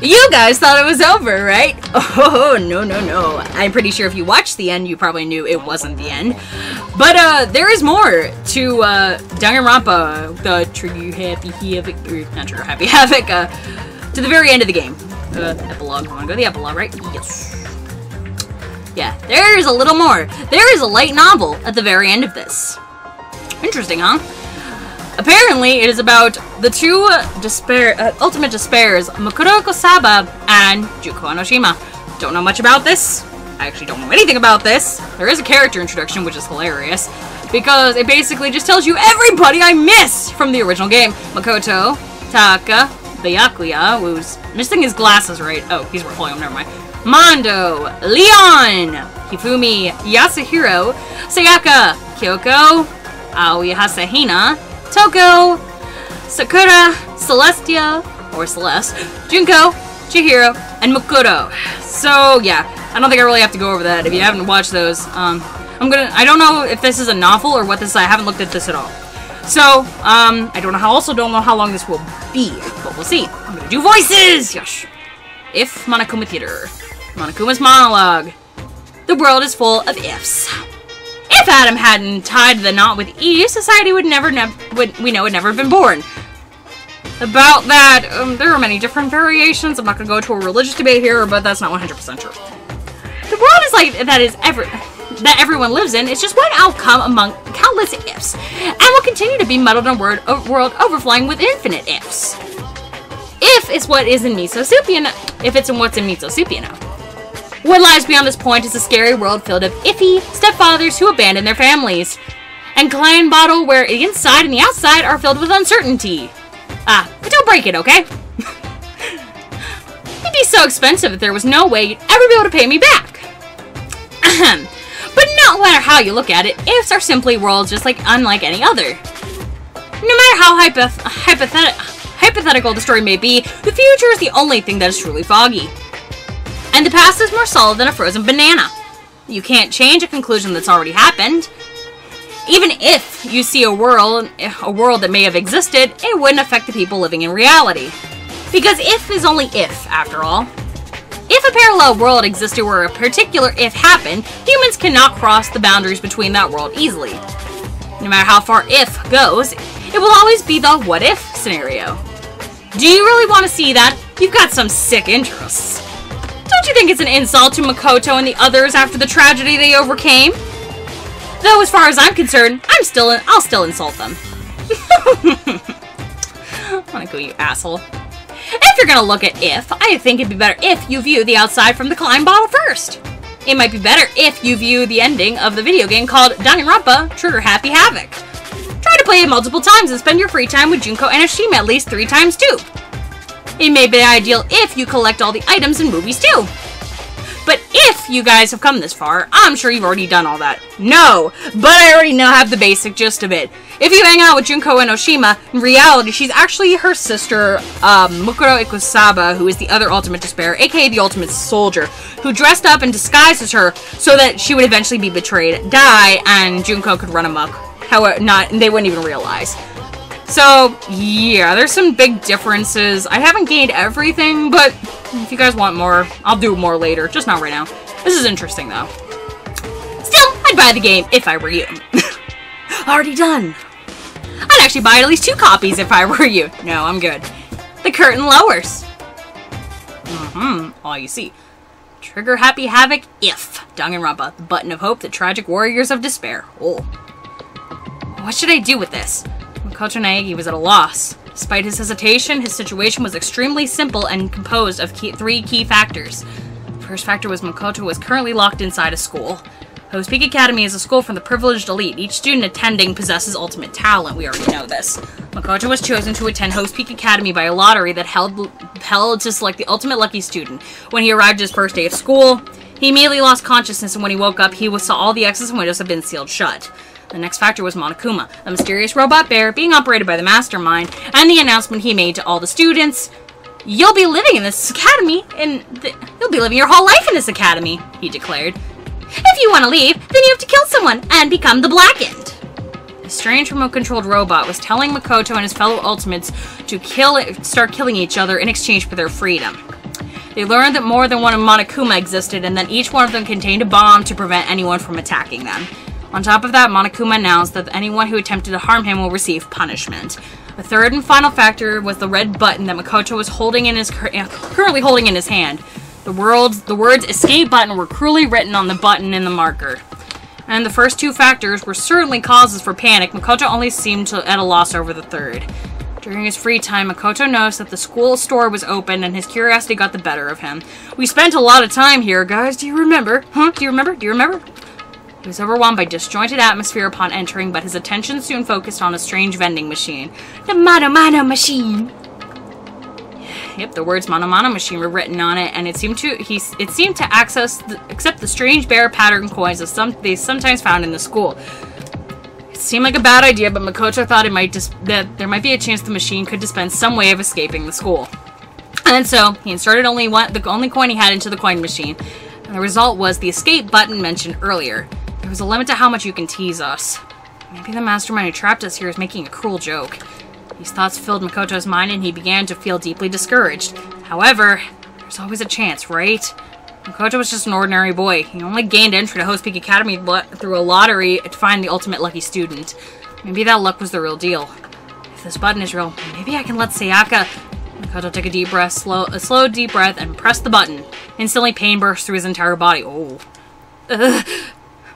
You guys thought it was over, right? Oh, no, no, no. I'm pretty sure if you watched the end, you probably knew it wasn't the end. But, there is more to, Danganronpa, the Trigger Happy Havoc, or not Trigger Happy Havoc, to the very end of the game. Epilogue. I wanna go to the epilogue, right? Yes. Yeah, there's a little more. There is a light novel at the very end of this. Interesting, huh? Apparently, it is about the two ultimate despairs, Makoto Kosaba and Junko Enoshima. Don't know much about this. I actually don't know anything about this. There is a character introduction, which is hilarious, because it basically just tells you everybody I missed from the original game. Makoto, Taka, Byakuya, who's missing his glasses, right? Oh, he's replying, never mind. Mondo, Leon, Hifumi, Yasuhiro, Sayaka, Kyoko, Aoi Hasahina, Toko, Sakura, Celestia, or Celeste, Junko, Chihiro, and Makoto. So, yeah, I don't think I really have to go over that if you haven't watched those. I don't know if this is a novel or what this is. I haven't looked at this at all. So, I don't know how long this will be, but we'll see. I'm gonna do voices! Yosh! If Monokuma Theater. Monokuma's monologue. The world is full of ifs. If Adam hadn't tied the knot with Eve, society would never have been born. About that, there are many different variations. I'm not going to go to a religious debate here, but that's not 100% true. The world is like that everyone lives in. It's just one outcome among countless ifs, and will continue to be muddled in a world overflowing with infinite ifs. If it's what is in Miso Supia, if it's in what's in Miso Supia now. What lies beyond this point is a scary world filled of iffy stepfathers who abandon their families, and clan bottle where the inside and the outside are filled with uncertainty. But don't break it, okay? It'd be so expensive if there was no way you'd ever be able to pay me back. But no matter how you look at it, ifs are simply worlds just unlike any other. No matter how hypothetical the story may be, the future is the only thing that is truly foggy. And the past is more solid than a frozen banana. You can't change a conclusion that's already happened. Even if you see a world that may have existed, it wouldn't affect the people living in reality. Because if is only if, after all. If a parallel world existed where a particular if happened, humans cannot cross the boundaries between that world easily. No matter how far if goes, it will always be the what if scenario. Do you really want to see that? You've got some sick interests. Don't you think it's an insult to Makoto and the others after the tragedy they overcame? Though, as far as I'm concerned, I'll still insult them. I wanna go, you asshole. If you're gonna look at if, I think it'd be better if you view the outside from the Klein bottle first. It might be better if you view the ending of the video game called Danganronpa Trigger Happy Havoc. Try to play it multiple times and spend your free time with Junko Enoshima at least 3 times too. It may be ideal if you collect all the items in movies too. But if you guys have come this far, I'm sure you've already done all that. No, but I already have the basic gist of it. If you hang out with Junko Enoshima, in reality, she's actually her sister, Makoto Kosaba, who is the other ultimate despair, aka the ultimate soldier, who dressed up and disguised as her so that she would eventually be betrayed, die, and Junko could run amok. However, they wouldn't even realize. So, yeah, there's some big differences. I haven't gained everything, but if you guys want more, I'll do more later. Just not right now. This is interesting, though. Still, I'd buy the game if I were you. Already done. I'd actually buy at least 2 copies if I were you. No, I'm good. The curtain lowers. All you see. Trigger Happy Havoc if. Danganronpa, the button of hope, the tragic warriors of despair. Oh. What should I do with this? Makoto Naegi was at a loss. Despite his hesitation, his situation was extremely simple and composed of 3 key factors. The first factor was Makoto was currently locked inside a school. Host Peak Academy is a school for the privileged elite. Each student attending possesses ultimate talent. We already know this. Makoto was chosen to attend Host Peak Academy by a lottery that held to select the ultimate lucky student. When he arrived his first day of school, he immediately lost consciousness, and when he woke up, he saw all the exits and windows had been sealed shut. The next factor was Monokuma, a mysterious robot bear being operated by the mastermind, and the announcement he made to all the students. You'll be living in this academy, you'll be living your whole life in this academy, he declared. If you want to leave, then you have to kill someone and become the Blackened. A strange remote-controlled robot was telling Makoto and his fellow Ultimates to start killing each other in exchange for their freedom. They learned that more than one of Monokuma existed, and that each one of them contained a bomb to prevent anyone from attacking them. On top of that, Monokuma announced that anyone who attempted to harm him will receive punishment. The third and final factor was the red button that Makoto was currently holding in his hand. The words escape button were cruelly written on the button in the marker. And the first two factors were certainly causes for panic. Makoto only seemed at a loss over the third. During his free time, Makoto noticed that the school store was open and his curiosity got the better of him. We spent a lot of time here, guys. Do you remember? Huh? Do you remember? Do you remember? He was overwhelmed by disjointed atmosphere upon entering, but his attention soon focused on a strange vending machine. The Mano machine! Yep, the words Mano machine were written on it, and it seemed to accept the strange bear pattern coins they sometimes found in the school. It seemed like a bad idea, but Makoto thought that there might be a chance the machine could dispense some way of escaping the school. And so, he inserted the only coin he had into the coin machine, and the result was the escape button mentioned earlier. There was a limit to how much you can tease us. Maybe the mastermind who trapped us here is making a cruel joke. These thoughts filled Makoto's mind and he began to feel deeply discouraged. However, there's always a chance, right? Makoto was just an ordinary boy. He only gained entry to Host Peak Academy through a lottery to find the ultimate lucky student. Maybe that luck was the real deal. If this button is real, maybe I can let Sayaka... Makoto took a deep breath, a slow deep breath, and pressed the button. Instantly, pain burst through his entire body. Oh. Ugh.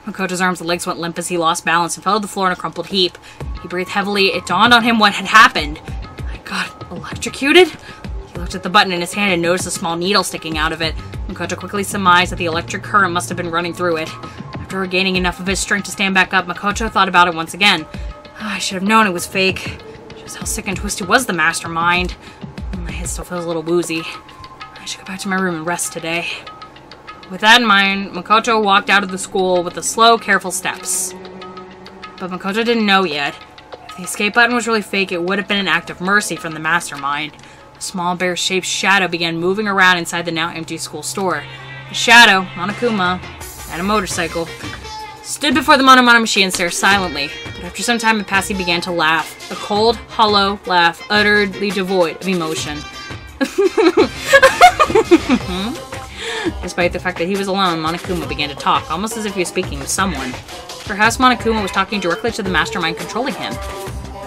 Makoto's arms and legs went limp as he lost balance and fell to the floor in a crumpled heap. He breathed heavily. It dawned on him what had happened. I got electrocuted? He looked at the button in his hand and noticed a small needle sticking out of it. Makoto quickly surmised that the electric current must have been running through it. After regaining enough of his strength to stand back up, Makoto thought about it once again. I should have known it was fake. Just how sick and twisted was the mastermind. My head still feels a little woozy. I should go back to my room and rest today. With that in mind, Makoto walked out of the school with the slow, careful steps. But Makoto didn't know yet. If the escape button was really fake, it would have been an act of mercy from the mastermind. A small bear-shaped shadow began moving around inside the now empty school store. The shadow, Monokuma, and a motorcycle, stood before the Mano machine and stared silently. But after some time had passed, he began to laugh. A cold, hollow laugh, utterly devoid of emotion. Despite the fact that he was alone, Monokuma began to talk, almost as if he was speaking with someone. Perhaps Monokuma was talking directly to the mastermind controlling him.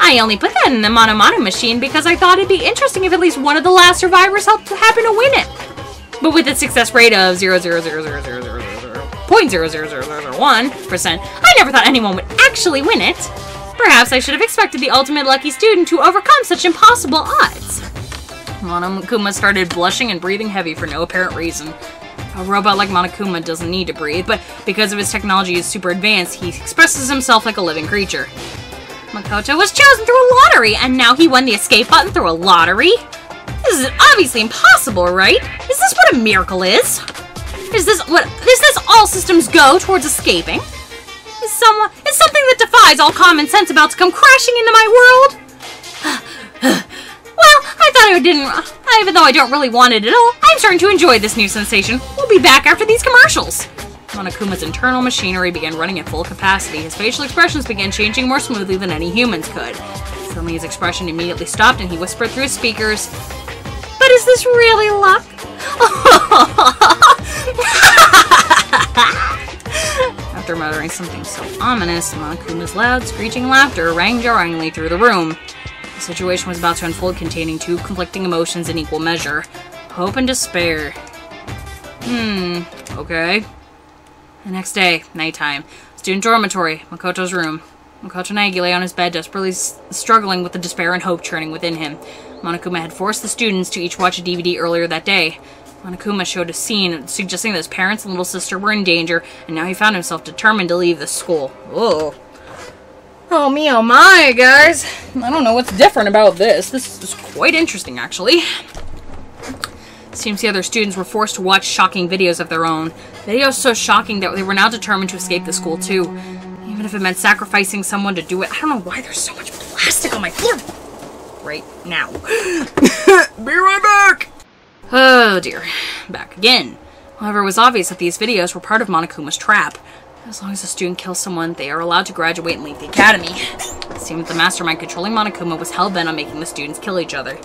I only put that in the Mano machine because I thought it'd be interesting if at least one of the last survivors happened to win it. But with a success rate of 0.00001%, I never thought anyone would actually win it. Perhaps I should have expected the ultimate lucky student to overcome such impossible odds. Monokuma started blushing and breathing heavy for no apparent reason. A robot like Monokuma doesn't need to breathe, but because of his technology is super advanced, he expresses himself like a living creature. Makoto was chosen through a lottery, and now he won the escape button through a lottery? This is obviously impossible, right? Is this what a miracle is? Is this all systems go towards escaping? Is something that defies all common sense about to come crashing into my world? Well, even though I don't really want it at all, I'm starting to enjoy this new sensation. We'll be back after these commercials. Monokuma's internal machinery began running at full capacity. His facial expressions began changing more smoothly than any humans could. Suddenly his expression immediately stopped and he whispered through his speakers, "But is this really luck?" After muttering something so ominous, Monokuma's loud, screeching laughter rang jarringly through the room. The situation was about to unfold, containing two conflicting emotions in equal measure. Hope and despair. Okay. The next day, nighttime. Student dormitory, Makoto's room. Makoto Nagi lay on his bed, desperately struggling with the despair and hope churning within him. Monokuma had forced the students to each watch a DVD earlier that day. Monokuma showed a scene suggesting that his parents and little sister were in danger, and now he found himself determined to leave the school. Whoa. Oh me, oh my, guys. I don't know what's different about this. This is quite interesting, actually. Seems the other students were forced to watch shocking videos of their own. Videos so shocking that they were now determined to escape the school, too. Even if it meant sacrificing someone to do it. I don't know why there's so much plastic on my floor right now. Be right back! Oh, dear. Back again. However, it was obvious that these videos were part of Monokuma's trap. As long as a student kills someone, they are allowed to graduate and leave the academy. It seemed that the mastermind controlling Monokuma was hell-bent on making the students kill each other.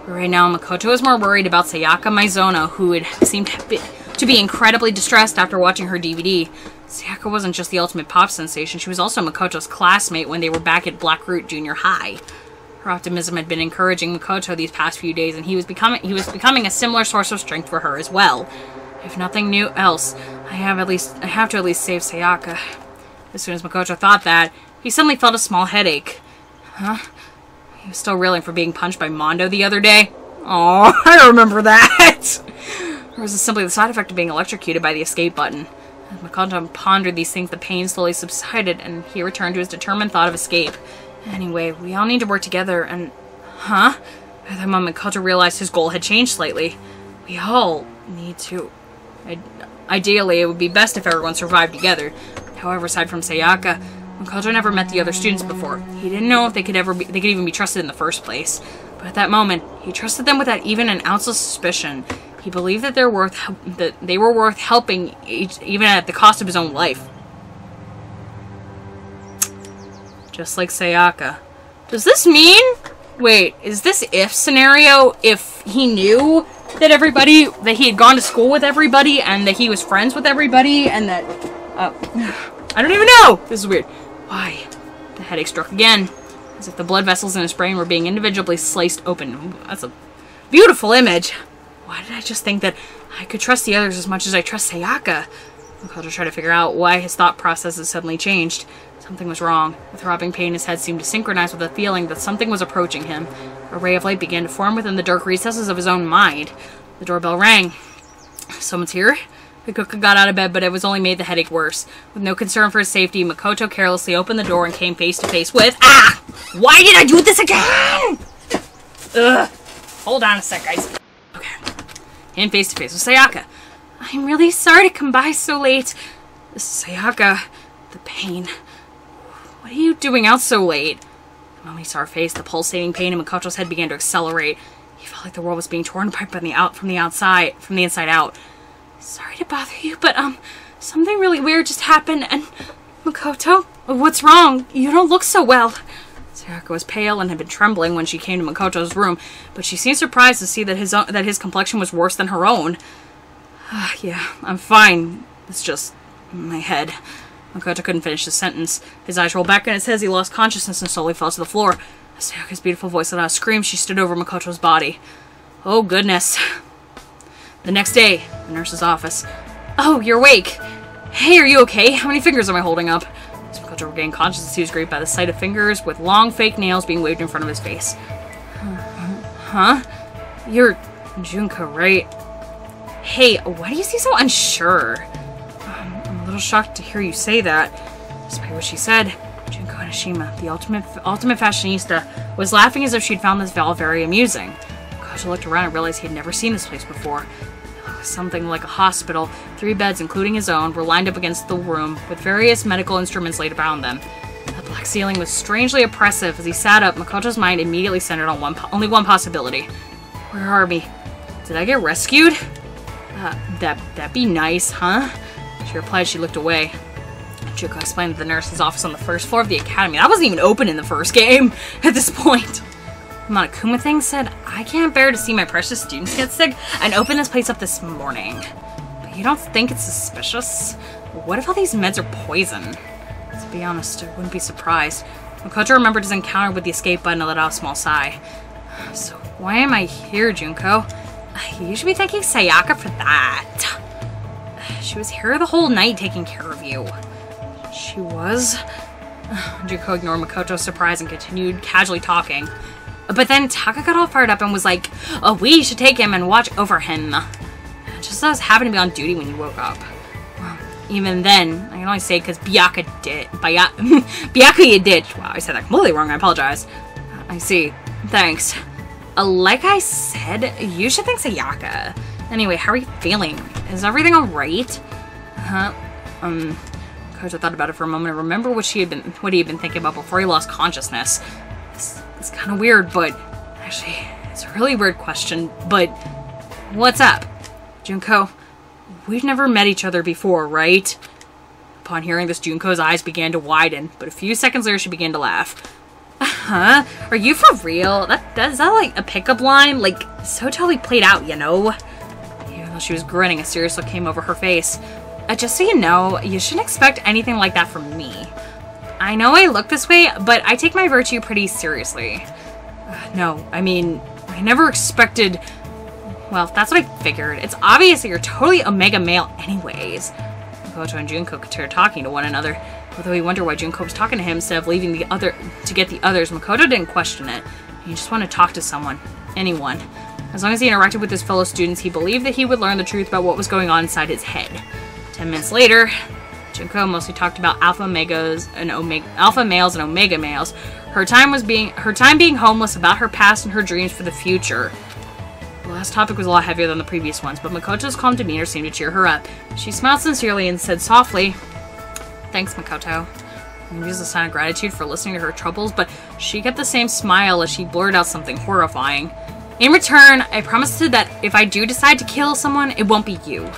But right now, Makoto is more worried about Sayaka Maizono, who had seemed to be incredibly distressed after watching her DVD. Sayaka wasn't just the ultimate pop sensation, she was also Makoto's classmate when they were back at Blackroot Junior High. Her optimism had been encouraging Makoto these past few days, and he was becoming a similar source of strength for her as well. If nothing new else, I have to at least save Sayaka. As soon as Makoto thought that, he suddenly felt a small headache. Huh? He was still reeling for being punched by Mondo the other day. Oh, I remember that! Or was it simply the side effect of being electrocuted by the escape button? As Makoto pondered these things, the pain slowly subsided, and he returned to his determined thought of escape. Anyway, we all need to work together, and... Huh? At that moment, Makoto realized his goal had changed slightly. We all need to... Ideally, it would be best if everyone survived together. However, aside from Sayaka, Makoto never met the other students before. He didn't know if they could even be trusted in the first place. But at that moment, he trusted them without even an ounce of suspicion. He believed that they were worth helping, even at the cost of his own life. Just like Sayaka. Does this mean... Wait, is this if scenario if he knew that that he had gone to school with everybody and that he was friends with everybody and that... I don't even know! This is weird. Why? The headache struck again. As if the blood vessels in his brain were being individually sliced open. That's a beautiful image. Why did I just think that I could trust the others as much as I trust Sayaka? Makoto tried to figure out why his thought processes suddenly changed. Something was wrong. The throbbing pain in his head seemed to synchronize with the feeling that something was approaching him. A ray of light began to form within the dark recesses of his own mind. The doorbell rang. Someone's here? Hikuka got out of bed, but it was only made the headache worse. With no concern for his safety, Makoto carelessly opened the door and came face to face with... Ah! Why did I do this again? Ugh. Hold on a sec, guys. Okay. And face to face with Sayaka. I'm really sorry to come by so late. Sayaka, the pain. What are you doing out so late? The moment he saw her face, the pulsating pain in Makoto's head began to accelerate. He felt like the world was being torn apart from the inside out. Sorry to bother you, but, something really weird just happened, and... Makoto? What's wrong? You don't look so well. Sayaka was pale and had been trembling when she came to Makoto's room, but she seemed surprised to see that his complexion was worse than her own. Yeah, I'm fine. It's just... my head. Makoto couldn't finish the sentence. His eyes rolled back in his head as he lost consciousness and slowly fell to the floor. As Sayaka's beautiful voice let out a scream, she stood over Makoto's body. Oh, goodness. The next day, the nurse's office. Oh, you're awake. Hey, are you okay? How many fingers am I holding up? As Makoto regained consciousness, he was greeted by the sight of fingers with long fake nails being waved in front of his face. Huh? You're Junko, right? Hey, why do you seem so unsure? I'm a little shocked to hear you say that. Despite what she said, Junko Hanashima, the ultimate fashionista, was laughing as if she'd found this all very amusing. Makoto looked around and realized he had never seen this place before. Something like a hospital. 3 beds, including his own, were lined up against the room, with various medical instruments laid around them. The black ceiling was strangely oppressive. As he sat up, Makoto's mind immediately centered on only one possibility. Where are we? Did I get rescued? That'd be nice, huh? She replied as she looked away. Junko explained that the nurse's office on the first floor of the academy. That wasn't even open in the first game at this point. Monokuma thing said, I can't bear to see my precious students get sick and open this place up this morning. But you don't think it's suspicious? What if all these meds are poison? To be honest, I wouldn't be surprised. Makoto remembered his encounter with the escape button and let out a small sigh. So why am I here, Junko? You should be thanking Sayaka for that. She was here the whole night taking care of you. She was? Junko ignored Makoto's surprise and continued casually talking. But then Taka got all fired up and was like, oh, we should take him and watch over him. Just as happened to be on duty when you woke up. Well, even then, I can only say because Byakuya did. Wow, I said that completely wrong. I apologize. I see. Thanks. Like I said, you should thank Sayaka. Anyway, how are you feeling? Is everything alright? Kojo thought about it for a moment and remembered what he had been thinking about before he lost consciousness. It's kind of weird, but actually, it's a really weird question, but what's up? Junko, we've never met each other before, right? Upon hearing this, Junko's eyes began to widen, but a few seconds later she began to laugh. Huh? Are you for real? Is that like a pickup line? Like, so totally played out, you know? Even though she was grinning, a serious look came over her face. Just so you know, you shouldn't expect anything like that from me. I know I look this way, but I take my virtue pretty seriously. No, I mean, I never expected... Well, that's what I figured. It's obvious that you're totally omega male anyways. Makoto and Junko continued talking to one another. Although he wondered why Junko was talking to him instead of leaving the other to get the others, Makoto didn't question it. He just wanted to talk to someone. Anyone. As long as he interacted with his fellow students, he believed that he would learn the truth about what was going on inside his head. 10 minutes later, Junko mostly talked about alpha males and omega males. Her time being homeless, about her past and her dreams for the future. The last topic was a lot heavier than the previous ones, but Makoto's calm demeanor seemed to cheer her up. She smiled sincerely and said softly, "Thanks, Makoto." It was a sign of gratitude for listening to her troubles, but she kept the same smile as she blurted out something horrifying. "In return, I promised that if I do decide to kill someone, it won't be you."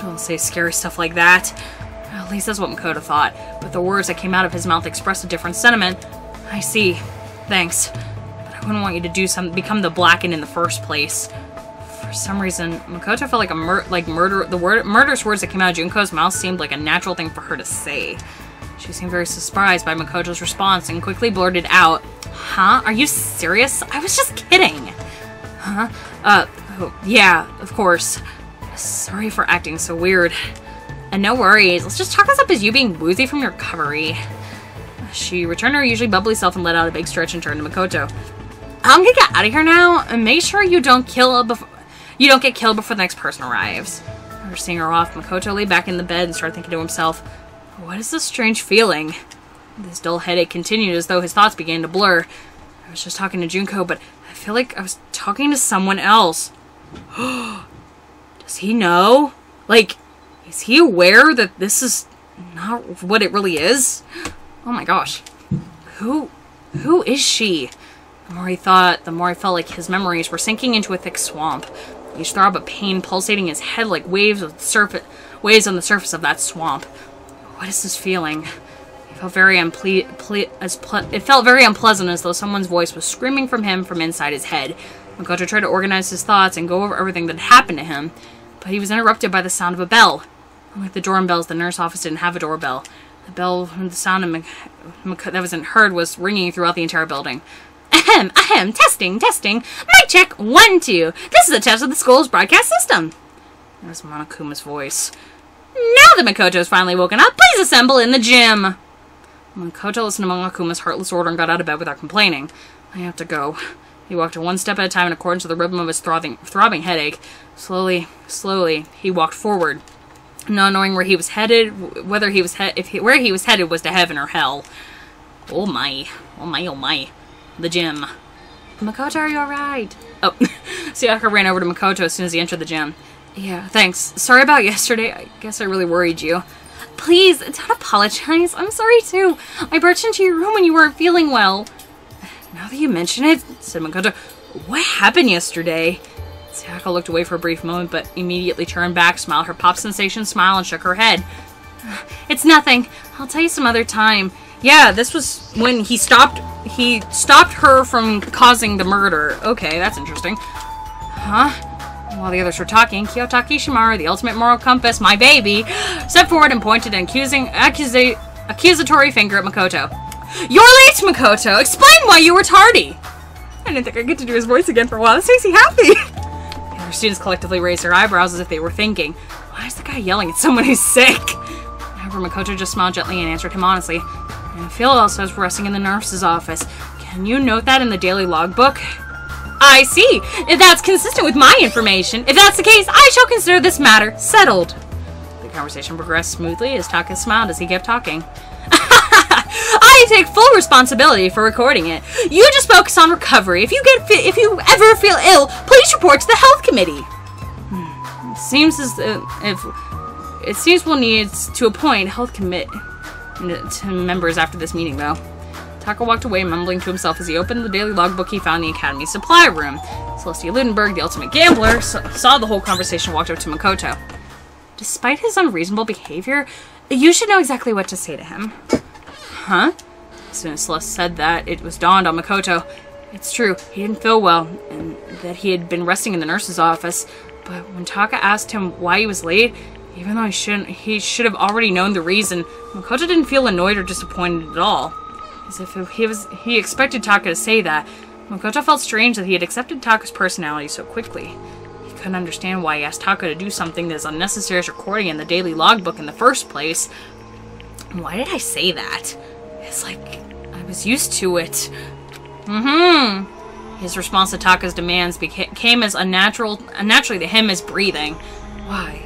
Don't say scary stuff like that. At least that's what Makoto thought, but the words that came out of his mouth expressed a different sentiment. "I see. Thanks. But I wouldn't want you to become the Blackened in the first place." For some reason, Makoto felt like the murderous words that came out of Junko's mouth seemed like a natural thing for her to say. She seemed very surprised by Makoto's response and quickly blurted out, "Huh? Are you serious? I was just kidding." "Huh? Oh, yeah, of course. Sorry for acting so weird. And no worries, let's just chalk this up as you being woozy from your recovery." She returned her usually bubbly self and let out a big stretch and turned to Makoto. "I'm gonna get out of here now, and make sure you don't get killed before the next person arrives." After seeing her off, Makoto lay back in the bed and started thinking to himself, "What is this strange feeling?" This dull headache continued as though his thoughts began to blur. I was just talking to Junko, but I feel like I was talking to someone else. Does he know? Like, is he aware that this is not what it really is? Oh my gosh. Who is she? The more he thought, the more I felt like his memories were sinking into a thick swamp. Each throb of pain pulsating in his head like waves on the surface of that swamp. What is this feeling? It felt very unpleasant, as though someone's voice was screaming from him from inside his head. Makoto tried to organize his thoughts and go over everything that had happened to him, but he was interrupted by the sound of a bell. Unlike the doorbells, the nurse office didn't have a doorbell. The bell, the sound that wasn't heard, was ringing throughout the entire building. "Ahem, ahem, testing. Mic check, 1, 2. This is a test of the school's broadcast system." That was Monokuma's voice. "Now that Makoto's finally woken up, please assemble in the gym." Makoto listened to Monokuma's heartless order and got out of bed without complaining. "I have to go." He walked one step at a time in accordance with the rhythm of his throbbing headache. Slowly, he walked forward, not knowing where he was headed, where he was headed was to heaven or hell. Oh my. The gym. "Makoto, are you alright?" Oh, Sayaka ran over to Makoto as soon as he entered the gym. "Yeah, thanks. Sorry about yesterday. I guess I really worried you." "Please, don't apologize. I'm sorry too. I barged into your room when you weren't feeling well." "Now that you mention it," said Makoto, "what happened yesterday?" Sayaka looked away for a brief moment, but immediately turned back, smiled her pop sensation smile, and shook her head. "It's nothing. I'll tell you some other time." Yeah, this was when he stopped her from causing the murder. Okay, that's interesting. Huh? While the others were talking, Kiyotaki Shimaru, the ultimate moral compass, my baby, stepped forward and pointed an accusatory finger at Makoto. "You're late, Makoto! Explain why you were tardy!" I didn't think I'd get to do his voice again for a while. This makes me happy! The other students collectively raised their eyebrows as if they were thinking, why is the guy yelling at someone who's sick? However, Makoto just smiled gently and answered him honestly. "I feel also as resting in the nurse's office. Can you note that in the daily logbook?" "I see. If that's consistent with my information, if that's the case, I shall consider this matter settled." The conversation progressed smoothly as Taka smiled as he kept talking. "I take full responsibility for recording it. You just focus on recovery. If you ever feel ill, please report to the health committee." It seems we'll need to appoint health committee members after this meeting, though. Taka walked away, mumbling to himself as he opened the daily logbook he found in the academy supply room. Celestia Ludenberg, the ultimate gambler, saw the whole conversation and walked up to Makoto. "Despite his unreasonable behavior, you should know exactly what to say to him." "Huh?" As soon as Celeste said that, it was dawned on Makoto. It's true, he didn't feel well, and that he had been resting in the nurse's office. But when Taka asked him why he was late, even though he should have already known the reason, Makoto didn't feel annoyed or disappointed at all. As if he expected Taka to say that. Makoto felt strange that he had accepted Taka's personality so quickly. He couldn't understand why he asked Taka to do something as unnecessary as recording in the daily logbook in the first place. And why did I say that? It's like I was used to it. His response to Taka's demands came as unnaturally to him as breathing. Why?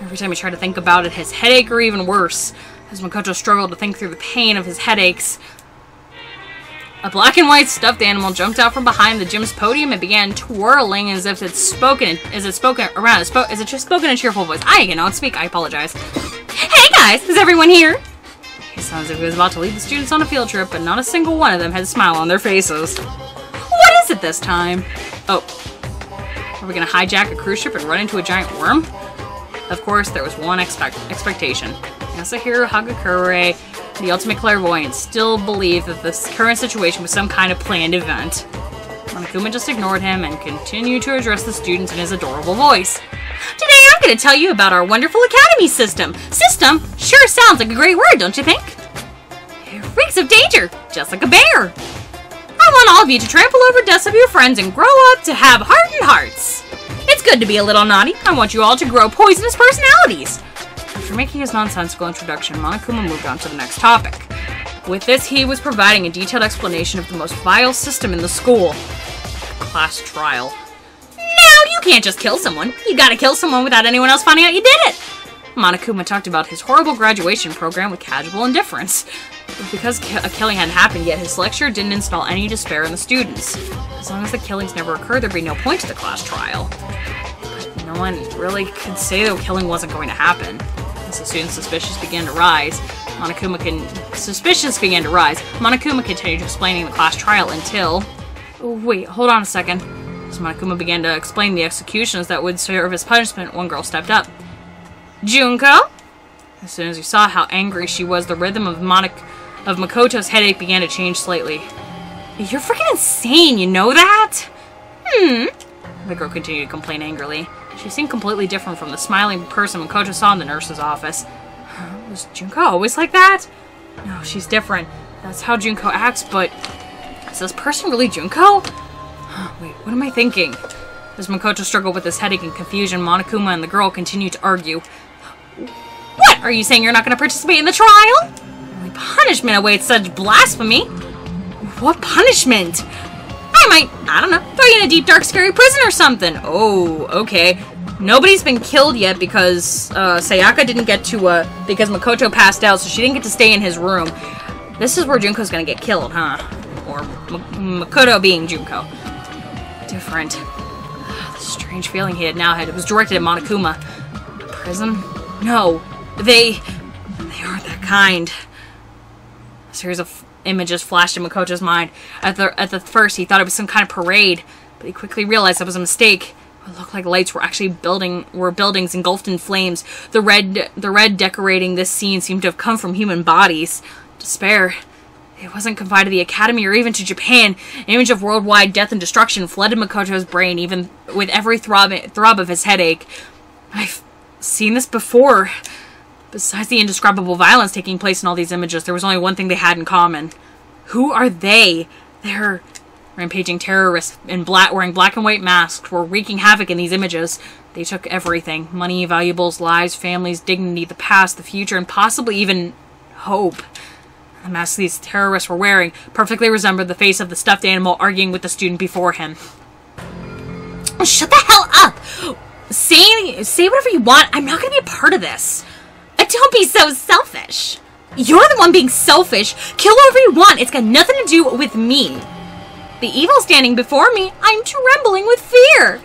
Every time he tried to think about it, his headache grew even worse. As Makoto struggled to think through the pain of his headaches, a black and white stuffed animal jumped out from behind the gym's podium and began twirling as if it just spoken in a cheerful voice. I cannot speak, I apologize. Hey guys, is everyone here? It sounds as if he was about to lead the students on a field trip, but not a single one of them had a smile on their faces. What is it this time? Oh. Are we gonna hijack a cruise ship and run into a giant worm? Of course, there was one expectation. Yasuhiro Hagakure, the ultimate clairvoyant, still believed that this current situation was some kind of planned event. Monokuma just ignored him and continued to address the students in his adorable voice. Today I'm going to tell you about our wonderful academy system. System sure sounds like a great word, don't you think? It reeks of danger, just like a bear. I want all of you to trample over deaths of your friends and grow up to have hardened hearts. It's good to be a little naughty. I want you all to grow poisonous personalities. After making his nonsensical introduction, Monokuma moved on to the next topic. With this, he was providing a detailed explanation of the most vile system in the school. Class trial. Now, you can't just kill someone. You gotta kill someone without anyone else finding out you did it. Monokuma talked about his horrible graduation program with casual indifference. But because a killing hadn't happened yet, his lecture didn't install any despair in the students. As long as the killings never occurred, there'd be no point to the class trial. But no one really could say that killing wasn't going to happen. As the students' suspicions began to rise, Monokuma continued explaining the class trial until... Oh, wait, hold on a second. As Monokuma began to explain the executions that would serve as punishment, one girl stepped up. Junko? As soon as he saw how angry she was, the rhythm of Makoto's headache began to change slightly. You're freaking insane, you know that? The girl continued to complain angrily. She seemed completely different from the smiling person Makoto saw in the nurse's office. Was Junko always like that? No, she's different. That's how Junko acts, but... Is this person really Junko? Wait, what am I thinking? As Makoto struggled with his headache and confusion, Monokuma and the girl continued to argue. What? Are you saying you're not going to participate in the trial? Only punishment awaits such blasphemy. What punishment? I don't know, throw you in a deep, dark, scary prison or something. Oh, okay. Nobody's been killed yet because Sayaka didn't get to, because Makoto passed out, so she didn't get to stay in his room. This is where Junko's gonna get killed, huh? Or Makoto being Junko. Different. The strange feeling he had now had was directed at Monokuma. Prison? No. They aren't that kind. A series of images flashed in Makoto's mind. At the first, he thought it was some kind of parade, but he quickly realized it was a mistake. What looked like lights were actually buildings engulfed in flames. The red decorating this scene seemed to have come from human bodies. Despair. It wasn't confined to the academy or even to Japan. An image of worldwide death and destruction flooded Makoto's brain, even with every throb of his headache. I've seen this before. Besides the indescribable violence taking place in all these images, there was only one thing they had in common. Who are they? They're rampaging terrorists wearing black and white masks were wreaking havoc in these images. They took everything. Money, valuables, lives, families, dignity, the past, the future, and possibly even hope. The masks these terrorists were wearing perfectly resembled the face of the stuffed animal arguing with the student before him. Shut the hell up! Say whatever you want. I'm not going to be a part of this. Don't be so selfish. You're the one being selfish. Kill whoever you want. It's got nothing to do with me. The evil standing before me, I'm trembling with fear.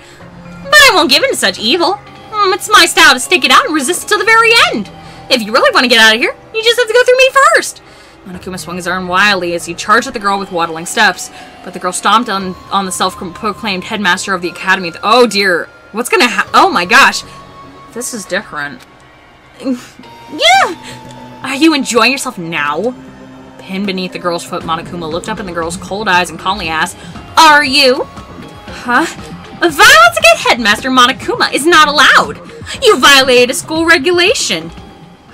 But I won't give in to such evil. It's my style to stick it out and resist it till the very end. If you really want to get out of here, you just have to go through me first. Monokuma swung his arm wildly as he charged at the girl with waddling steps, but the girl stomped on the self-proclaimed headmaster of the academy. Oh dear, what's gonna happen? Oh my gosh, this is different. Yeah! Are you enjoying yourself now? Hidden beneath the girl's foot, Monokuma looked up in the girl's cold eyes and calmly asked, "Are you?" "Huh? Violence against Headmaster Monokuma is not allowed. You violated a school regulation."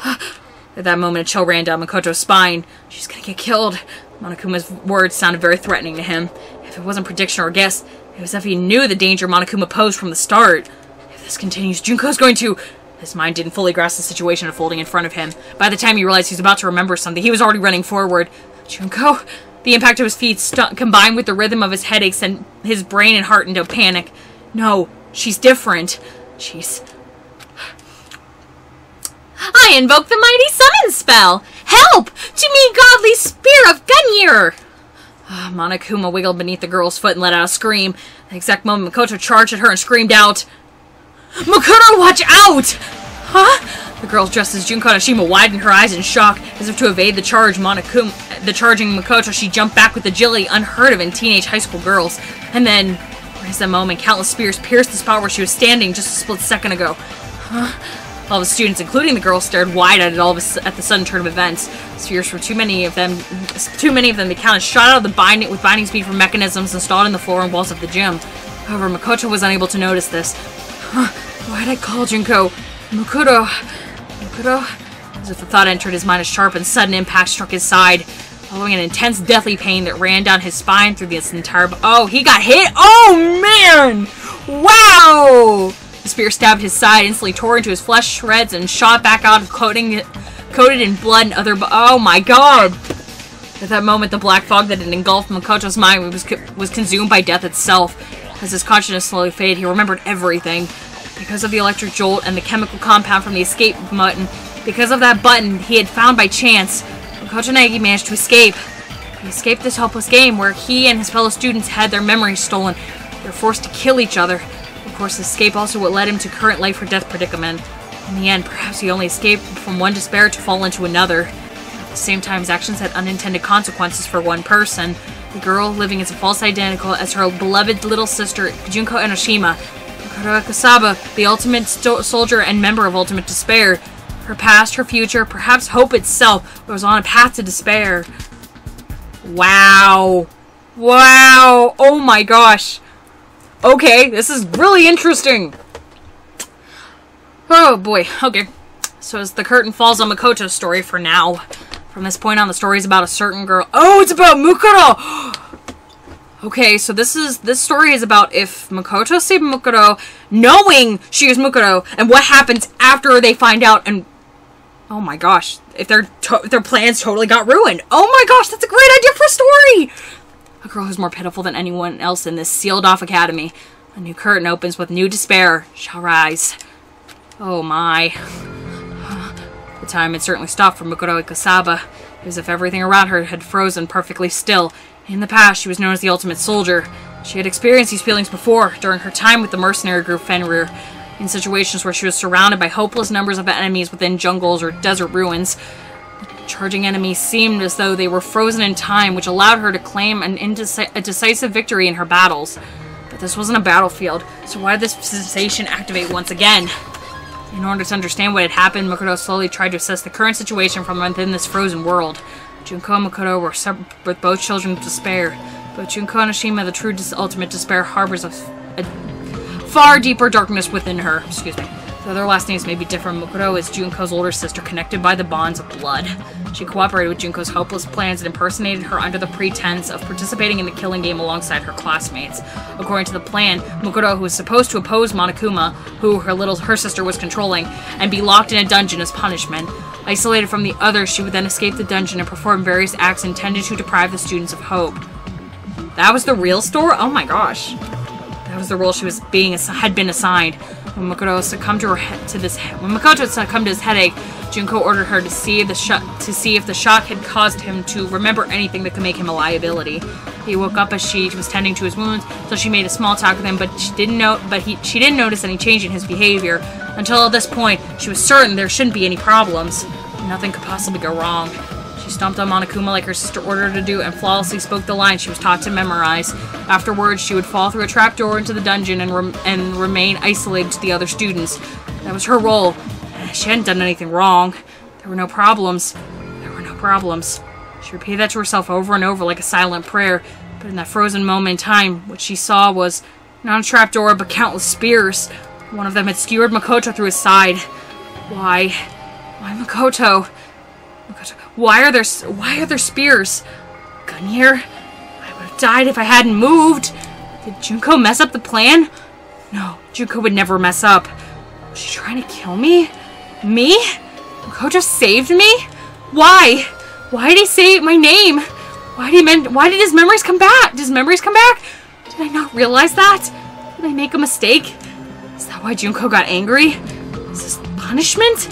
At that moment, a chill ran down Makoto's spine. She's gonna get killed. Monokuma's words sounded very threatening to him. If it wasn't prediction or guess, it was as if he knew the danger Monokuma posed from the start. If this continues, Junko's going to... His mind didn't fully grasp the situation unfolding in front of him. By the time he realized he was about to remember something, he was already running forward. Junko? The impact of his feet combined with the rhythm of his headache sent his brain and heart into panic. No, she's different. She's... "I invoke the mighty summon spell! Help! To me, godly spear of Gunyear!" Monokuma wiggled beneath the girl's foot and let out a scream. At the exact moment, Makoto charged at her and screamed out, "Makoto, watch out!" "Huh?" The girl dressed as Junko Nashima widened her eyes in shock. As if to evade the charging Makoto, she jumped back with agility unheard of in teenage high school girls. And then, right at that moment, countless spears pierced the spot where she was standing just a split second ago. All the students, including the girls, stared wide-eyed at the sudden turn of events. Spheres were too many of them to count, shot out of the with binding speed from mechanisms installed in the floor and walls of the gym. However, Makoto was unable to notice this. Why'd I call Junko? Makoto? As if the thought entered his mind, a sharp and sudden impact struck his side, following an intense deathly pain that ran down his spine through this entire... Oh, he got hit? Oh, man! Wow! The spear stabbed his side, instantly tore into his flesh shreds, and shot back out, coated in blood and other... Oh my god! At that moment, the black fog that had engulfed Makoto's mind was consumed by death itself. As his consciousness slowly faded, he remembered everything. Because of the electric jolt and the chemical compound from the escape button, because of that button he had found by chance, Makoto Nagi managed to escape. He escaped this hopeless game where he and his fellow students had their memories stolen. They were forced to kill each other. Of course, escape also what led him to current life-or-death predicament. In the end, perhaps he only escaped from one despair to fall into another. At the same time, his actions had unintended consequences for one person. The girl, living as a false identical as her beloved little sister, Junko Enoshima. Makoto Akasaba, the ultimate soldier and member of Ultimate Despair. Her past, her future, perhaps hope itself, was on a path to despair. Wow. Wow. Oh my gosh. Okay, this is really interesting. Oh boy, okay. So as the curtain falls on Makoto's story for now. From this point on, the story is about a certain girl. Oh, it's about Makoto! Okay, so this story is about if Makoto saved Makoto, knowing she is Makoto, and what happens after they find out, and oh my gosh, if their plans totally got ruined. Oh my gosh, that's a great idea for a story! A girl who's more pitiful than anyone else in this sealed-off academy. A new curtain opens with new despair shall rise. Oh my. The time had certainly stopped for Makoto Ikasaba. It was as if everything around her had frozen perfectly still. In the past, she was known as the Ultimate Soldier. She had experienced these feelings before, during her time with the mercenary group Fangirl, in situations where she was surrounded by hopeless numbers of enemies within jungles or desert ruins. Charging enemies seemed as though they were frozen in time, which allowed her to claim a decisive victory in her battles. But this wasn't a battlefield, so why did this sensation activate once again? In order to understand what had happened, Makoto slowly tried to assess the current situation from within this frozen world. Junko and Makoto were separate with both children of despair, but Junko Nashima, the true ultimate despair, harbors a far deeper darkness within her. Excuse me. Though their last names may be different, Makoto is Junko's older sister, connected by the bonds of blood. She cooperated with Junko's hopeless plans and impersonated her under the pretense of participating in the killing game alongside her classmates. According to the plan, Makoto, who was supposed to oppose Monokuma, who her sister was controlling, and be locked in a dungeon as punishment. Isolated from the others, she would then escape the dungeon and perform various acts intended to deprive the students of hope. That was the real story? Oh my gosh. That was the role she had been assigned. When Makoto succumbed to his headache, Junko ordered her to see if the shock had caused him to remember anything that could make him a liability. He woke up as she was tending to his wounds, so she made a small talk with him, but she didn't notice any change in his behavior. Until at this point, she was certain there shouldn't be any problems. Nothing could possibly go wrong. She stomped on Monokuma like her sister ordered her to do and flawlessly spoke the lines she was taught to memorize. Afterwards, she would fall through a trapdoor into the dungeon and remain isolated to the other students. That was her role. She hadn't done anything wrong. There were no problems. She repeated that to herself over and over like a silent prayer, but in that frozen moment in time, what she saw was not a trapdoor, but countless spears. One of them had skewered Makoto through his side. Why? Why Makoto? Why are there spears? Gunyear? I would have died if I hadn't moved. Did Junko mess up the plan? No, Junko would never mess up. Was she trying to kill me? Me? Makoto saved me? Why? Why did he say my name? Why did his memories come back? Did his memories come back? Did I not realize that? Did I make a mistake? Is that why Junko got angry? Is this punishment?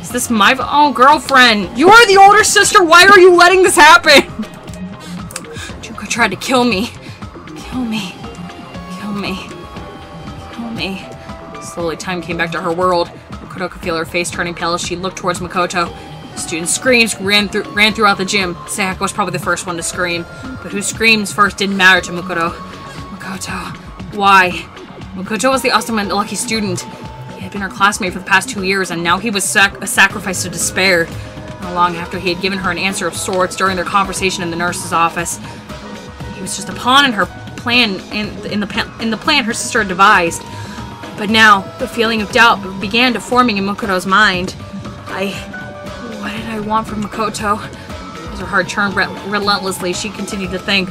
Is this my girlfriend? You are the older sister. Why are you letting this happen? Junko tried to kill me. Kill me. Kill me. Kill me. Slowly, time came back to her world. Makoto could feel her face turning pale as she looked towards Makoto. Students' screams ran throughout the gym. Sayaka was probably the first one to scream, but who screams first didn't matter to Makoto. Makoto. Why? Makoto was the awesome and lucky student. He had been her classmate for the past 2 years, and now he was a sacrifice to despair. Not long after he had given her an answer of sorts during their conversation in the nurse's office. He was just a pawn in her plan, in the plan her sister had devised. But now, the feeling of doubt began to forming in Makoto's mind. What did I want from Makoto? As her heart churned relentlessly, she continued to think.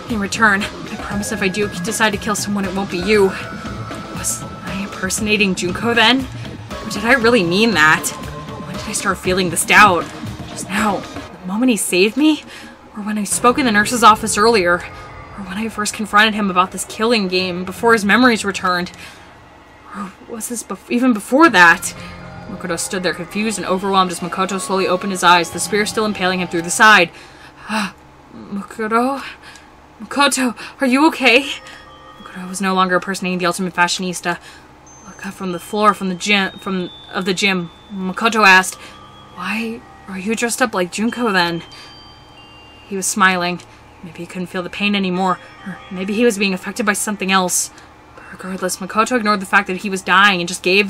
In return, I promise if I do decide to kill someone, it won't be you. Was I impersonating Junko then? Or did I really mean that? When did I start feeling this doubt? Just now, the moment he saved me? Or when I spoke in the nurse's office earlier? Or when I first confronted him about this killing game before his memories returned? Or was this even before that? Makoto stood there confused and overwhelmed as Makoto slowly opened his eyes, the spear still impaling him through the side. Makoto? Makoto, are you okay? Makoto was no longer impersonating the ultimate fashionista. Look up from the floor of the gym. Makoto asked, "Why are you dressed up like Junko then?" He was smiling. Maybe he couldn't feel the pain anymore, or maybe he was being affected by something else. Regardless, Makoto ignored the fact that he was dying and just to give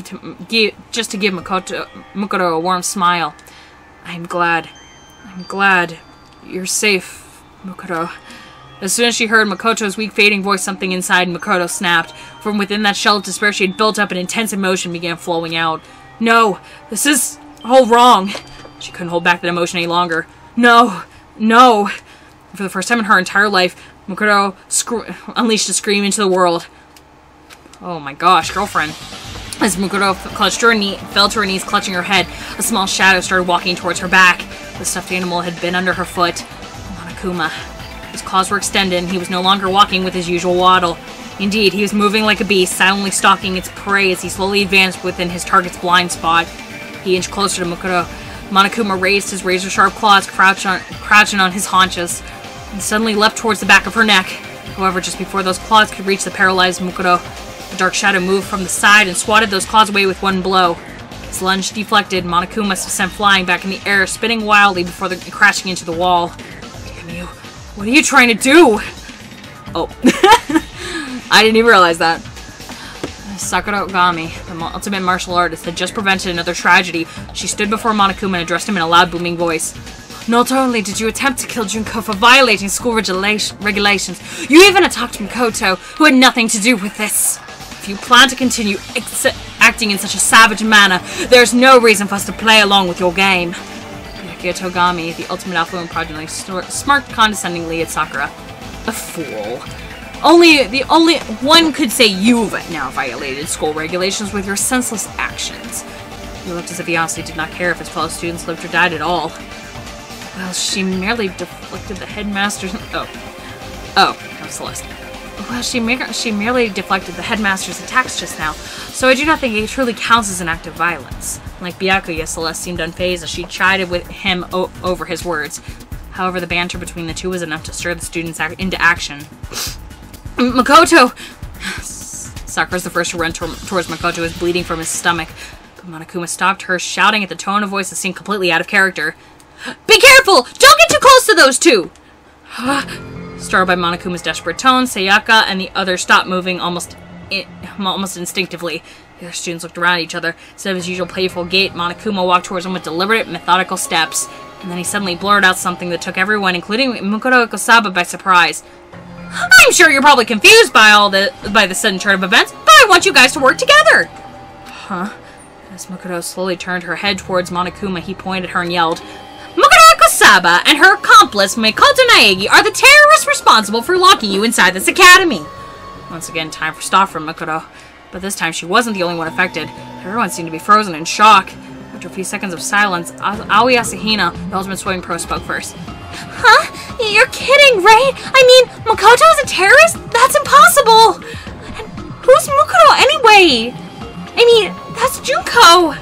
Makoto a warm smile. I'm glad you're safe, Makoto. As soon as she heard Makoto's weak, fading voice, something inside Makoto snapped. From within that shell of despair she had built up, an intense emotion began flowing out. No, this is all wrong. She couldn't hold back that emotion any longer. No. For the first time in her entire life, Makoto unleashed a scream into the world. Oh my gosh, girlfriend. As Makoto fell to her knees, clutching her head, a small shadow started walking towards her back. The stuffed animal had been under her foot. Monokuma. His claws were extended, and he was no longer walking with his usual waddle. Indeed, he was moving like a beast, silently stalking its prey as he slowly advanced within his target's blind spot. He inched closer to Makoto. Monokuma raised his razor-sharp claws, crouching on his haunches, and suddenly leapt towards the back of her neck. However, just before those claws could reach the paralyzed Makoto, the dark shadow moved from the side and swatted those claws away with one blow. His lunge deflected, Monokuma was sent flying back in the air, spinning wildly before crashing into the wall. Damn you. What are you trying to do? Oh. I didn't even realize that. Sakura Ogami, the ultimate martial artist, had just prevented another tragedy. She stood before Monokuma and addressed him in a loud, booming voice. Not only did you attempt to kill Junko for violating school regulations, you even attacked Makoto, who had nothing to do with this. If you plan to continue acting in such a savage manner, there's no reason for us to play along with your game. Yakuya Togami, the ultimate affluent progeny, smirked condescendingly at Sakura. A fool. Only one could say you've now violated school regulations with your senseless actions. He looked as if he honestly did not care if his fellow students lived or died at all. Well, she merely deflected the headmaster's... Oh, that was Celeste. Well, she merely deflected the headmaster's attacks just now, so I do not think it truly counts as an act of violence. Like Byakuya, Celeste seemed unfazed as she chided with him over his words. However, the banter between the two was enough to stir the students into action. Makoto! Sakura's the first to run towards Makoto, who was bleeding from his stomach. But Monokuma stopped her, shouting at the tone of voice that seemed completely out of character. Be careful! Don't get too close to those two! Startled by Monokuma's desperate tone, Sayaka and the others stopped moving almost almost instinctively. The other students looked around at each other. Instead of his usual playful gait, Monokuma walked towards them with deliberate, methodical steps. And then he suddenly blurted out something that took everyone, including Makoto Ikosaba, by surprise. I'm sure you're probably confused by the sudden turn of events, but I want you guys to work together! Huh? As Makoto slowly turned her head towards Monokuma, he pointed at her and yelled, Makoto Ikosaba and her accomplice, Makoto Naegi, are the terrorists responsible for locking you inside this academy! Once again, time for stop from Makoto. But this time, she wasn't the only one affected. Everyone seemed to be frozen in shock. After a few seconds of silence, Aoi Asahina, the ultimate swimming pro, spoke first. Huh? You're kidding, right? I mean, Makoto is a terrorist? That's impossible! And who's Makoto anyway? I mean, that's Junko!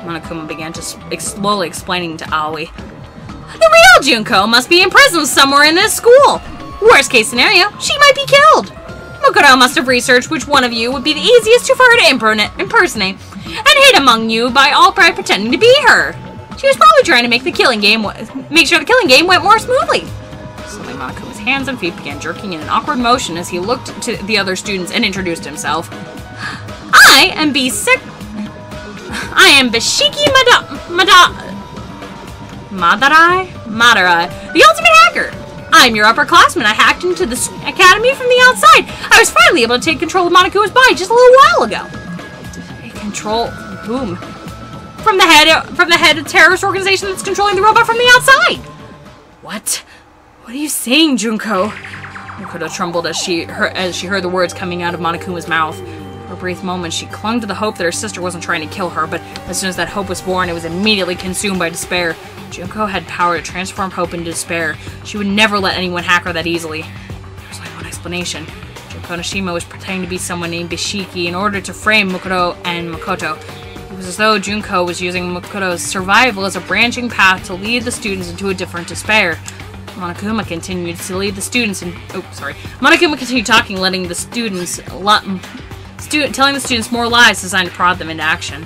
Monokuma began to slowly explaining to Aoi. The real Junko must be in prison somewhere in this school. Worst case scenario, she might be killed. Makoto must have researched which one of you would be the easiest for her to impersonate, and hid among you by pretending to be her. She was probably trying to make sure the killing game went more smoothly. Suddenly, Monokuma's hands and feet began jerking in an awkward motion as he looked to the other students and introduced himself. I am Bishiki Madarai, the ultimate hacker. I'm your upperclassman. I hacked into the academy from the outside. I was finally able to take control of Monokuma's body just a little while ago. Control whom? From the head of the terrorist organization that's controlling the robot from the outside. What? What are you saying, Junko? Makoto trembled as she heard the words coming out of Monokuma's mouth. For a brief moment, she clung to the hope that her sister wasn't trying to kill her, but as soon as that hope was born, it was immediately consumed by despair. Junko had power to transform hope into despair. She would never let anyone hack her that easily. There was only one explanation. Junko Nishima was pretending to be someone named Bishiki in order to frame Makoto and Makoto. It was as though Junko was using Makoto's survival as a branching path to lead the students into a different despair. Monokuma continued to lead the students in... Monokuma continued talking, letting the students... telling the students more lies designed to prod them into action.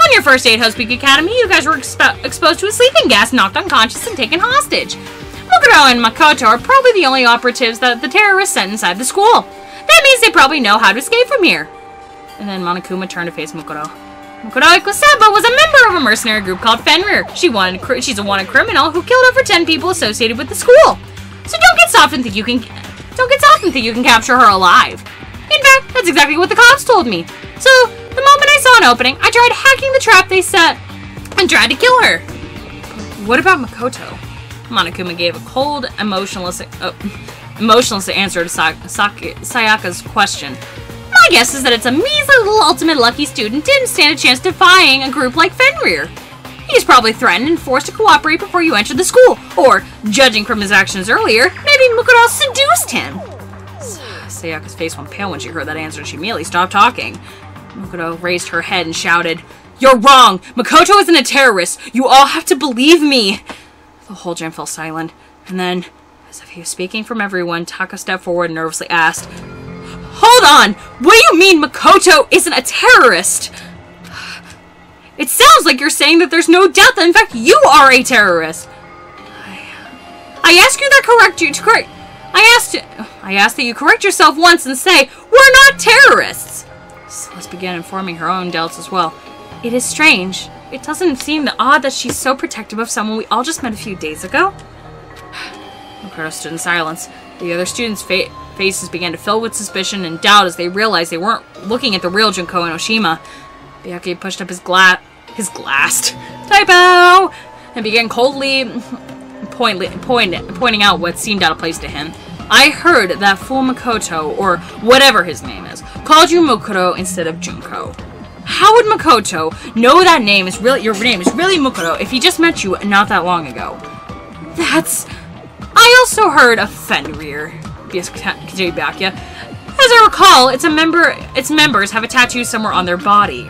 On your first day at Host Peak Academy, you guys were exposed to a sleeping gas, knocked unconscious, and taken hostage. Makoto and Makoto are probably the only operatives that the terrorists sent inside the school. That means they probably know how to escape from here. And then Monokuma turned to face Makoto. Makoto Ikosaba was a member of a mercenary group called Fangirl. She's a wanted criminal who killed over 10 people associated with the school. So don't get soft and think you can capture her alive. In fact, that's exactly what the cops told me. So, the moment I saw an opening, I tried hacking the trap they set and tried to kill her. What about Makoto? Monokuma gave a cold, emotionless answer to Sayaka's question. My guess is that it's a measly little ultimate lucky student didn't stand a chance defying a group like Fenrir. He's probably threatened and forced to cooperate before you entered the school. Or, judging from his actions earlier, maybe Makoto seduced him. Sayaka's face went pale when she heard that answer and she immediately stopped talking. Makoto raised her head and shouted, You're wrong! Makoto isn't a terrorist! You all have to believe me! The whole gym fell silent, and then, as if he was speaking from everyone, Taka stepped forward and nervously asked, Hold on! What do you mean Makoto isn't a terrorist? It sounds like you're saying that there's no doubt that in fact you are a terrorist! I asked you that I asked that you correct yourself once and say, We're not terrorists! Celeste began informing her own doubts as well. It is strange. It doesn't seem odd that she's so protective of someone we all just met a few days ago. Makoto stood in silence. The other students' faces began to fill with suspicion and doubt as they realized they weren't looking at the real Junko Enoshima. Byakuya pushed up his glass typo and began coldly pointing out what seemed out of place to him. I heard that fool Makoto, or whatever his name is, called you Makoto instead of Junko. How would Makoto know that your name is really Makoto if he just met you not that long ago? I also heard of Fenrir. Continued Byakuya. As I recall, its members have a tattoo somewhere on their body.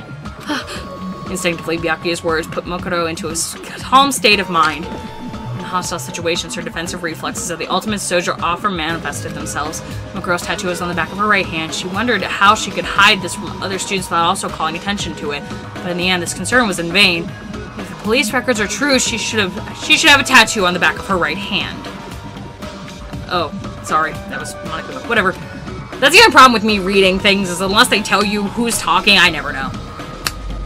Instinctively, Byakuya's words put Makoto into a calm state of mind. In hostile situations, her defensive reflexes of the ultimate soldier often manifested themselves. Makoto's tattoo was on the back of her right hand. She wondered how she could hide this from other students without also calling attention to it. But in the end, this concern was in vain. If the police records are true, she should have a tattoo on the back of her right hand. Oh, sorry, that was Monica. Whatever. That's the only problem with me reading things, is unless they tell you who's talking, I never know.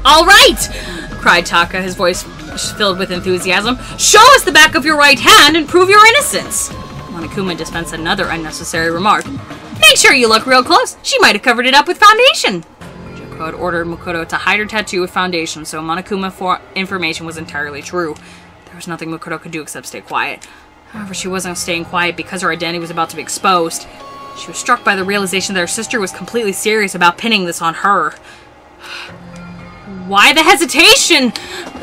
All right! Cried Taka, his voice filled with enthusiasm. Show us the back of your right hand and prove your innocence! Monokuma dispensed another unnecessary remark. Make sure you look real close. She might have covered it up with foundation. Junko had ordered Makoto to hide her tattoo with foundation, so Monokuma information was entirely true. There was nothing Makoto could do except stay quiet. However, she wasn't staying quiet because her identity was about to be exposed. She was struck by the realization that her sister was completely serious about pinning this on her. Why the hesitation?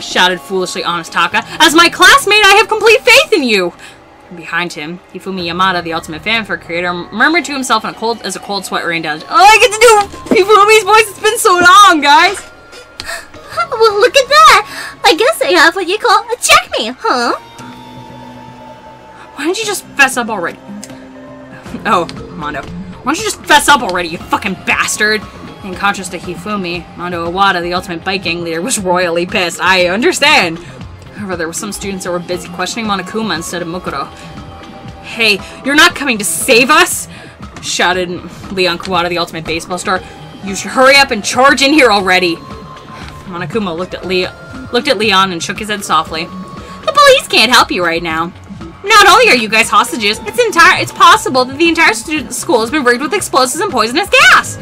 Shouted foolishly honest Taka. As my classmate, I have complete faith in you! From behind him, Hifumi Yamada, the ultimate fanfic creator, murmured to himself as a cold sweat rained down. Oh, I get to do Hifumi's voice! It's been so long, guys! Well, look at that! I guess I have what you call a check me, huh? Why don't you just fess up already? Oh, Mondo. Why don't you just fess up already, you fucking bastard? In contrast to Hifumi, Mondo Iwata, the ultimate bike gang leader, was royally pissed. I understand. However, there were some students that were busy questioning Monokuma instead of Makoto. Hey, you're not coming to save us? Shouted Leon Kawada, the ultimate baseball star. You should hurry up and charge in here already. Monokuma looked at Leon and shook his head softly. The police can't help you right now. Not only are you guys hostages, it's possible that the entire school has been rigged with explosives and poisonous gas.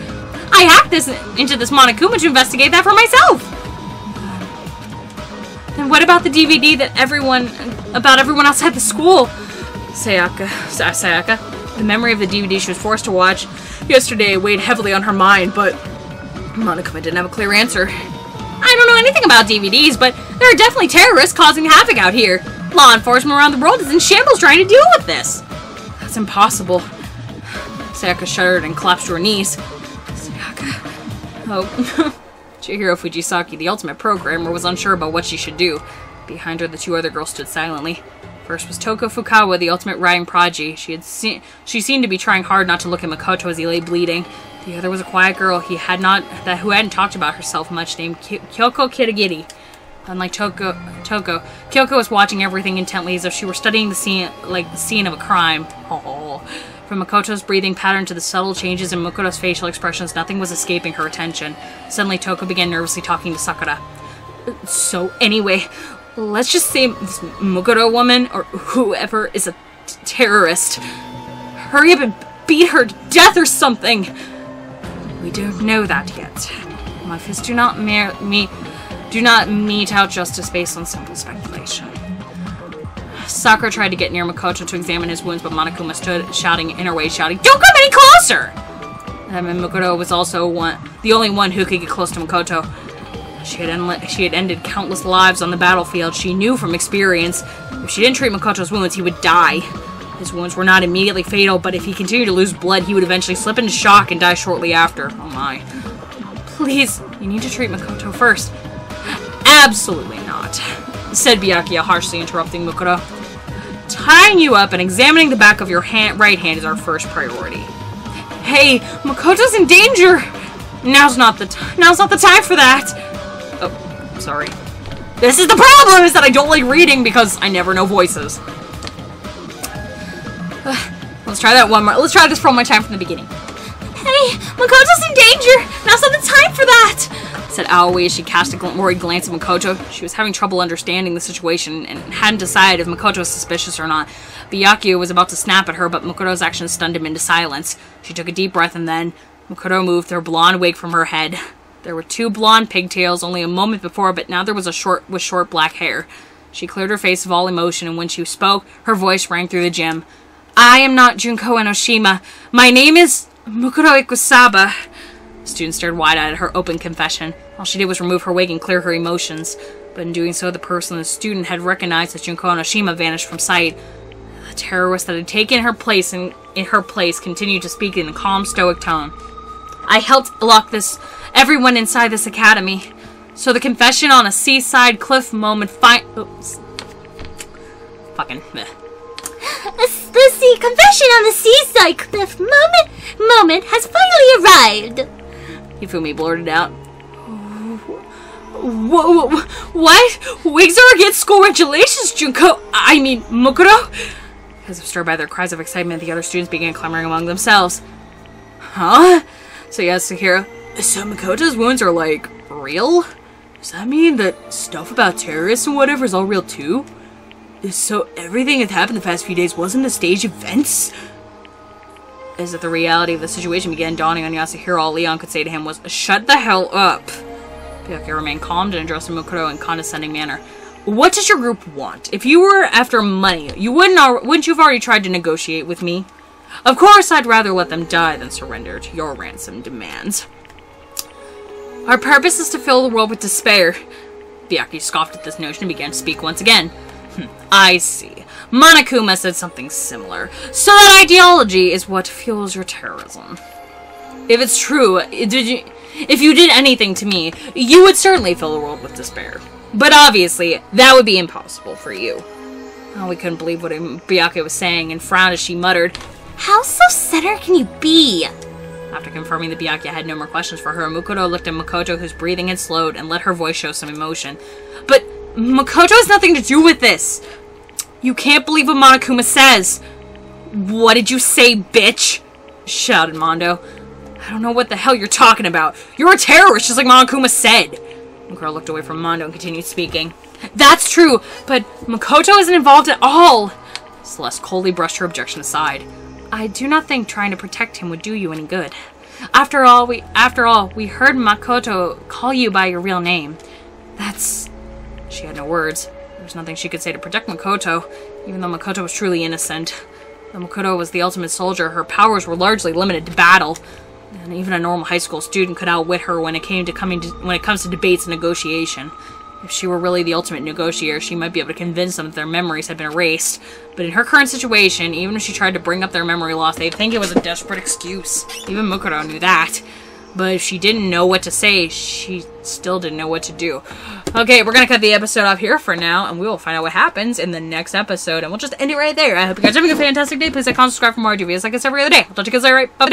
I hacked into this Monokuma to investigate that for myself. Then what about the DVD that everyone outside the school? Sayaka. The memory of the DVD she was forced to watch yesterday weighed heavily on her mind, but Monokuma didn't have a clear answer. I don't know anything about DVDs, but there are definitely terrorists causing havoc out here. Law enforcement around the world is in shambles trying to deal with this. That's impossible. Sayaka shuddered and collapsed to her knees. Sayaka. Oh. Chihiro Fujisaki, the ultimate programmer, was unsure about what she should do. Behind her, the two other girls stood silently. First was Toko Fukawa, the ultimate riding prodigy. She seemed to be trying hard not to look at Makoto as he lay bleeding. The other was a quiet girl who hadn't talked about herself much, named Kyoko Kirigiri. Unlike Toko, Kyoko was watching everything intently as if she were studying the scene of a crime. Oh. From Makoto's breathing pattern to the subtle changes in Makoto's facial expressions, nothing was escaping her attention. Suddenly, Toko began nervously talking to Sakura. So, anyway, let's just say this Makoto woman, or whoever, is a terrorist. Hurry up and beat her to death or something! We don't know that yet. My fists do not mete out justice based on simple speculation. Sakura tried to get near Makoto to examine his wounds, but Monokuma stood shouting in her way, shouting, "Don't come any closer!" And Makoto was also the only one who could get close to Makoto. She had ended countless lives on the battlefield. She knew from experience, if she didn't treat Makoto's wounds, he would die. His wounds were not immediately fatal, but if he continued to lose blood, he would eventually slip into shock and die shortly after. Oh my. Please, you need to treat Makoto first. Absolutely not, said Byakuya, harshly interrupting Makoto. Tying you up and examining the back of your right hand is our first priority. Hey, Makoto's in danger! Now's not the time for that! Oh, sorry. This is the problem, is that I don't like reading because I never know voices. Let's try that one more. Let's try this one more time from the beginning. Hey, Makoto's in danger! Now's not the time for that! Said Aoi as she cast a worried glance at Makoto. She was having trouble understanding the situation and hadn't decided if Makoto was suspicious or not. Byakuya was about to snap at her, but Makoto's actions stunned him into silence. She took a deep breath and then Makoto moved her blonde wig from her head. There were two blonde pigtails only a moment before, but now there was short black hair. She cleared her face of all emotion, and when she spoke, her voice rang through the gym. I am not Junko Enoshima. My name is Makoto Ikusaba. The student stared wide-eyed at her open confession. All she did was remove her wig and clear her emotions. But in doing so, the person the student had recognized as Junko Enoshima vanished from sight. The terrorist that had taken her place in her place continued to speak in a calm, stoic tone. I helped lock everyone inside this academy. So the confession on a seaside cliff moment oops. Fucking meh. The confession on the seaside cliff moment has finally arrived. Hifumi blurted out. Whoa, what? Wigs are against school regulations, Junko. I mean, Makoto? As if stirred by their cries of excitement, the other students began clamoring among themselves. Huh? So Yasuhiro, so Makoto's wounds are, like, real? Does that mean that stuff about terrorists and whatever is all real too? So everything that happened the past few days wasn't a staged events? As if the reality of the situation began dawning on Yasuhiro, all Leon could say to him was, shut the hell up. Byakuya remained calm and addressed Makoto in a condescending manner. What does your group want? If you were after money, wouldn't you have already tried to negotiate with me? Of course, I'd rather let them die than surrender to your ransom demands. Our purpose is to fill the world with despair. Byakuya scoffed at this notion and began to speak once again. I see. Monokuma said something similar. So that ideology is what fuels your terrorism. If it's true, if you did anything to me, you would certainly fill the world with despair. But obviously, that would be impossible for you. Oh, we couldn't believe what Byakuya was saying and frowned as she muttered, How self-centered can you be? After confirming that Byakuya had no more questions for her, Makoto looked at Makoto, whose breathing had slowed, and let her voice show some emotion. But Makoto has nothing to do with this! You can't believe what Monokuma says! What did you say, bitch? Shouted Mondo. I don't know what the hell you're talking about. You're a terrorist, just like Monokuma said. Makoto looked away from Mondo and continued speaking. That's true, but Makoto isn't involved at all. Celeste coldly brushed her objection aside. I do not think trying to protect him would do you any good. After all, we heard Makoto call you by your real name. She had no words. There was nothing she could say to protect Makoto, even though Makoto was truly innocent. Though Makoto was the ultimate soldier, her powers were largely limited to battle, and even a normal high school student could outwit her when it comes to debates and negotiation. If she were really the ultimate negotiator, she might be able to convince them that their memories had been erased. But in her current situation, even if she tried to bring up their memory loss, they'd think it was a desperate excuse. Even Makoto knew that. But if she didn't know what to say, she still didn't know what to do. Okay, we're gonna cut the episode off here for now, and we will find out what happens in the next episode, and we'll just end it right there. I hope you guys are having a fantastic day. Please like, comment, subscribe for more videos like this every other day. I'll talk to you guys later, right? Bye.